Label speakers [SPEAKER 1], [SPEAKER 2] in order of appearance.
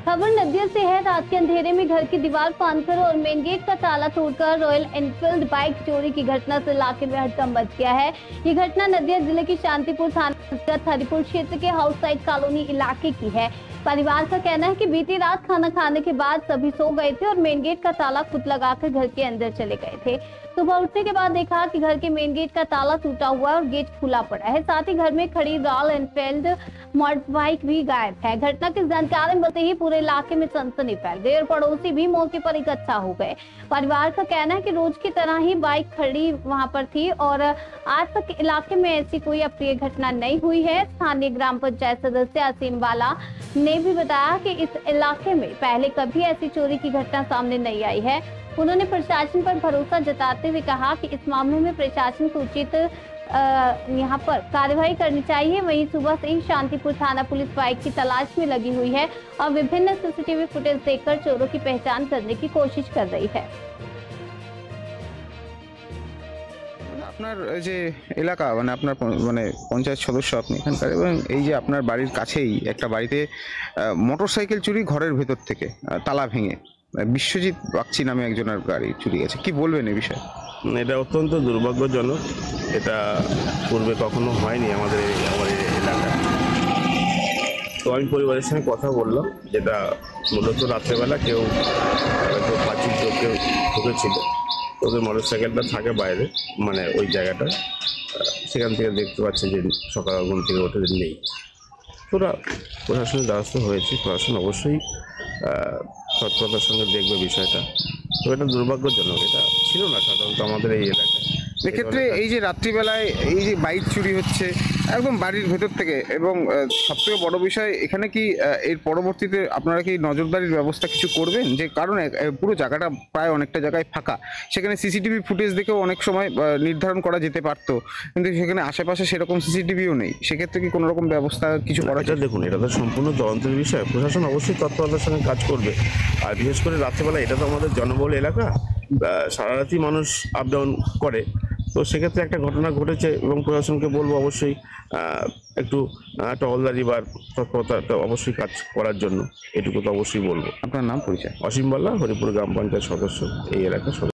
[SPEAKER 1] खबर नदिया से है। रात के अंधेरे में घर की दीवार फांदकर और मेन गेट का ताला तोड़कर रॉयल एनफील्ड बाइक चोरी की घटना से इलाके में हड़कंप मच गया है। ये घटना नदिया जिले की शांतिपुर थाना हरिपुर क्षेत्र के हाउस साइड कॉलोनी इलाके की है। परिवार का कहना है कि बीती रात खाना खाने के बाद सभी सो गए थे और मेन गेट का ताला खुद लगाकर घर के अंदर चले गए थे। सुबह उठने के बाद देखा कि घर के मेन गेट का ताला टूटा हुआ है और गेट खुला पड़ा है। साथ ही घर में खड़ी रॉयल एनफील्ड मोटर बाइक भी गायब है। घटना की जानकारी मिलते ही पूरे इलाके में सनसनी फैल गई और पड़ोसी भी मौके पर इकट्ठा हो गए। परिवार का कहना है कि रोज की तरह ही बाइक खड़ी वहां पर थी और आज तक इलाके में ऐसी कोई अप्रिय घटना नहीं हुई है। स्थानीय ग्राम पंचायत सदस्य असीम वाला ने भी बताया कि इस इलाके में पहले कभी ऐसी चोरी की घटना सामने नहीं आई है। उन्होंने प्रशासन पर भरोसा जताते हुए कहा कि इस मामले में प्रशासन को उचित यहाँ पर कार्रवाई करनी चाहिए। वहीं सुबह से ही शांतिपुर थाना पुलिस बाइक की तलाश में लगी हुई है और विभिन्न सीसीटीवी फुटेज देखकर चोरों की पहचान करने की कोशिश कर रही है।
[SPEAKER 2] আপনার যে এলাকা মানে আপনার মানে পঞ্চায়েত সদস্য আপনি এখানকার, এবং এই যে আপনার বাড়ির কাছেই একটা বাড়িতে মোটরসাইকেল চুরি, ঘরের ভেতর থেকে তালা ভেঙে বিশ্বজিৎ বাগচি নামে একজনের গাড়ি চুরি গেছে, কি বলবেন এই বিষয়ে?
[SPEAKER 3] এটা অত্যন্ত দুর্ভাগ্যজনক। এটা পূর্বে কখনো হয়নি আমাদের এলাকায়। তো আমি পরিবারের সঙ্গে কথা বললাম, যেটা মূলত রাত্রেবেলা কেউ প্রাচীর কেউ ঢুকেছিল। ওদের মোটরসাইকেলটা থাকে বাইরে, মানে ওই জায়গাটা, সেখান থেকে দেখতে পাচ্ছে যে সকাল ঘুম থেকে ওঠে নেই। ওরা প্রশাসনের দ্বারস্থ হয়েছে, প্রশাসন অবশ্যই তৎপরতার সঙ্গে দেখবে বিষয়টা। তো এটা দুর্ভাগ্যজনক, এটা ছিল না সাধারণত আমাদের এই এলাকায়।
[SPEAKER 2] এক্ষেত্রে এই যে রাত্রিবেলায় এই যে বাইক চুরি হচ্ছে একদম বাড়ির ভেতর থেকে, এবং সবথেকে বড় বিষয় এখানে কি এর পরবর্তীতে আপনারা কি নজরদারির ব্যবস্থা কিছু করবেন? যে কারণ পুরো জায়গাটা প্রায় অনেকটা জায়গায় ফাঁকা, সেখানে সিসিটিভি ফুটেজ দেখেও অনেক সময় নির্ধারণ করা যেতে পারতো, কিন্তু সেখানে আশেপাশে সেরকম সিসিটিভিও নেই। সেক্ষেত্রে কি কোনো রকম ব্যবস্থা কিছু করা যায়?
[SPEAKER 3] দেখুন, এটা তো সম্পূর্ণ তদন্তের বিষয়, প্রশাসন অবশ্যই তৎপরতার সঙ্গে কাজ করবে। আর বিশেষ করে রাত্রেবেলা, এটা তো আমাদের জনবহুল এলাকা, সারা রাতই মানুষ আপ ডাউন করে। তো সেক্ষেত্রে একটা ঘটনা ঘটেছে এবং প্রশাসনকে বলবো অবশ্যই একটু টহলদারি বা তৎপরতা অবশ্যই কাজ করার জন্য, এটুকু তো অবশ্যই বলবো।
[SPEAKER 2] আপনার নাম পরিচয়?
[SPEAKER 3] অসীম বাল্লা, হরিপুর গ্রাম পঞ্চায়েত সদস্য, এই এলাকার সদস্য।